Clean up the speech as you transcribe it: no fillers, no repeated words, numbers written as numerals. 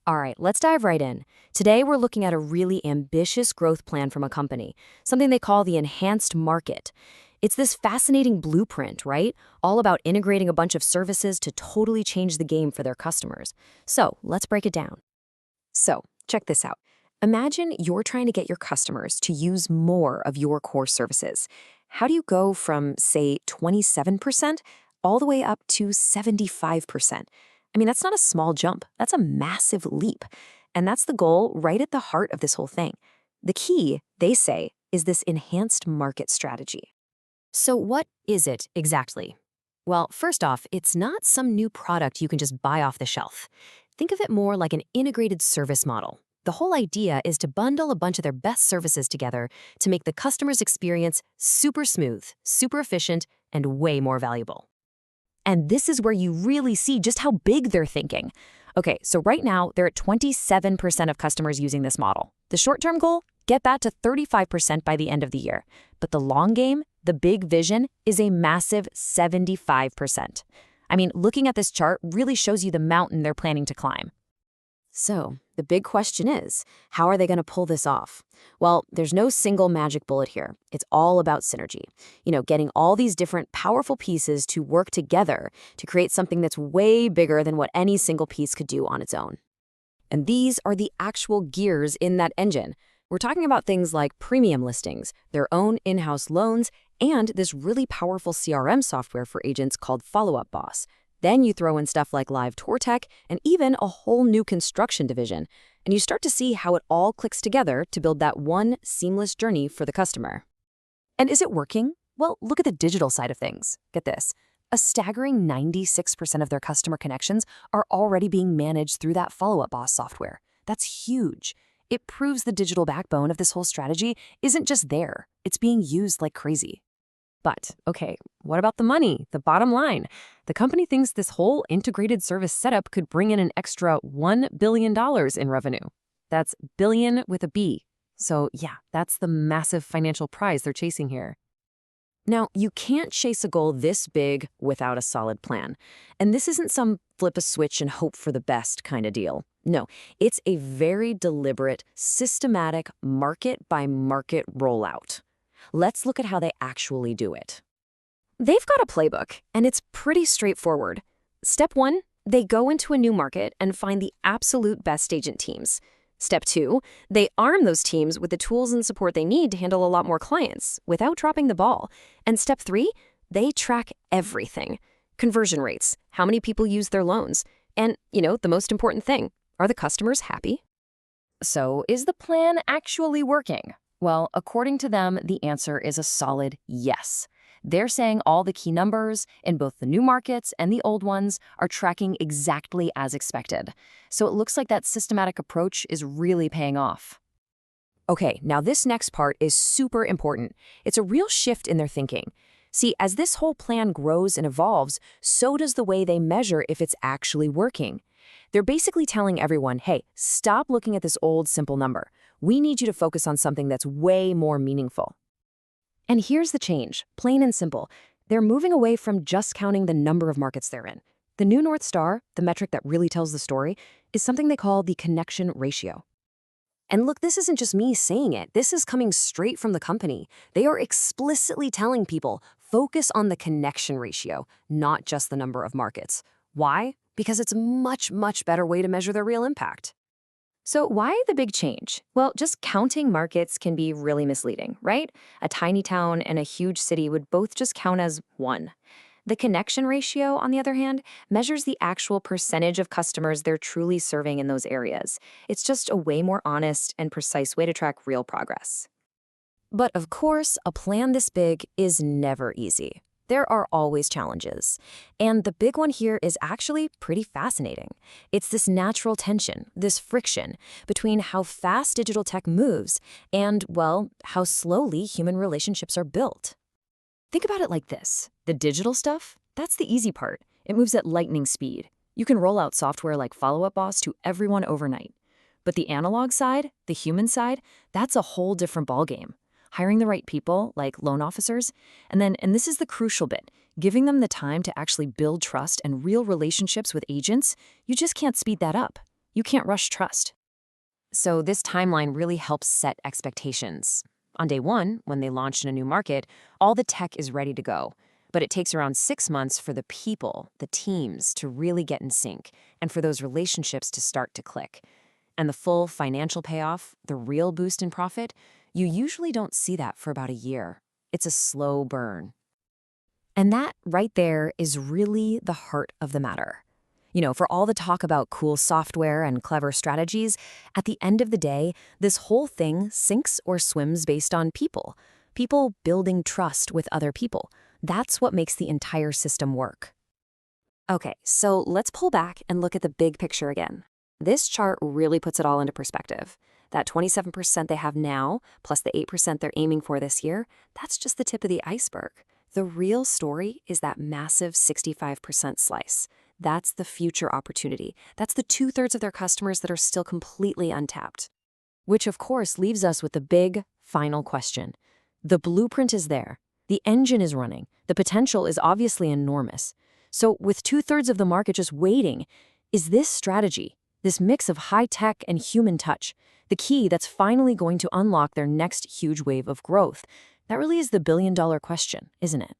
All right, let's dive right in. Today, we're looking at a really ambitious growth plan from a company, something they call the enhanced market. It's this fascinating blueprint, right? All about integrating a bunch of services to totally change the game for their customers. So, let's break it down. So, check this out. Imagine you're trying to get your customers to use more of your core services. How do you go from, say, 27% all the way up to 75%? I mean, that's not a small jump, that's a massive leap. And that's the goal right at the heart of this whole thing. The key, they say, is this enhanced market strategy. So, what is it exactly? Well, first off, it's not some new product you can just buy off the shelf. Think of it more like an integrated service model. The whole idea is to bundle a bunch of their best services together to make the customer's experience super smooth, super efficient, and way more valuable. And this is where you really see just how big they're thinking. Okay, so right now, they're at 27% of customers using this model. The short-term goal? Get that to 35% by the end of the year. But the long game, the big vision, is a massive 75%. I mean, looking at this chart really shows you the mountain they're planning to climb. So, the big question is, how are they going to pull this off? Well, there's no single magic bullet here. It's all about synergy. Getting all these different powerful pieces to work together to create something that's way bigger than what any single piece could do on its own. And these are the actual gears in that engine. We're talking about things like premium listings, their own in-house loans, and this really powerful CRM software for agents called Follow Up Boss. Then you throw in stuff like live tour tech and even a whole new construction division, and you start to see how it all clicks together to build that one seamless journey for the customer. And is it working? Well, look at the digital side of things. Get this. A staggering 96% of their customer connections are already being managed through that Follow Up Boss software. That's huge. It proves the digital backbone of this whole strategy isn't just there, it's being used like crazy. But, okay, what about the money, the bottom line? The company thinks this whole integrated service setup could bring in an extra $1 billion in revenue. That's billion with a B. So yeah, that's the massive financial prize they're chasing here. Now, you can't chase a goal this big without a solid plan. And this isn't some flip a switch and hope for the best kind of deal. No, it's a very deliberate, systematic, market-by-market rollout. Let's look at how they actually do it. They've got a playbook, and it's pretty straightforward. Step 1, they go into a new market and find the absolute best agent teams. Step 2, they arm those teams with the tools and support they need to handle a lot more clients without dropping the ball. And step 3, they track everything. Conversion rates, how many people use their loans, and, the most important thing, are the customers happy? So, is the plan actually working? Well, according to them, the answer is a solid yes. They're saying all the key numbers in both the new markets and the old ones are tracking exactly as expected. So it looks like that systematic approach is really paying off. Okay, now this next part is super important. It's a real shift in their thinking. See, as this whole plan grows and evolves, so does the way they measure if it's actually working. They're basically telling everyone, hey, stop looking at this old simple number. We need you to focus on something that's way more meaningful. And here's the change, plain and simple. They're moving away from just counting the number of markets they're in. The new North Star, the metric that really tells the story, is something they call the connection ratio. And look, this isn't just me saying it. This is coming straight from the company. They are explicitly telling people, focus on the connection ratio, not just the number of markets. Why? Because it's a much, much better way to measure their real impact. So why the big change? Well, just counting markets can be really misleading, right? A tiny town and a huge city would both just count as one. The connection ratio, on the other hand, measures the actual percentage of customers they're truly serving in those areas. It's just a way more honest and precise way to track real progress. But of course, a plan this big is never easy. There are always challenges. And the big one here is actually pretty fascinating. It's this natural tension, this friction between how fast digital tech moves and, well, how slowly human relationships are built. Think about it like this. The digital stuff, that's the easy part. It moves at lightning speed. You can roll out software like Follow Up Boss to everyone overnight. But the analog side, the human side, that's a whole different ballgame. Hiring the right people, like loan officers, and this is the crucial bit, giving them the time to actually build trust and real relationships with agents, you just can't speed that up. You can't rush trust. So this timeline really helps set expectations. On day one, when they launch in a new market, all the tech is ready to go. But it takes around 6 months for the people, the teams, to really get in sync and for those relationships to start to click. And the full financial payoff, the real boost in profit, you usually don't see that for about a year. It's a slow burn. And that right there is really the heart of the matter. For all the talk about cool software and clever strategies, at the end of the day, this whole thing sinks or swims based on people. People building trust with other people. That's what makes the entire system work. Okay, so let's pull back and look at the big picture again. This chart really puts it all into perspective. That 27% they have now, plus the 8% they're aiming for this year, that's just the tip of the iceberg. The real story is that massive 65% slice. That's the future opportunity. That's the 2/3 of their customers that are still completely untapped. Which, of course, leaves us with the big, final question. The blueprint is there. The engine is running. The potential is obviously enormous. So, with 2/3 of the market just waiting, is this strategy, this mix of high tech and human touch, the key that's finally going to unlock their next huge wave of growth? That really is the billion-dollar question, isn't it?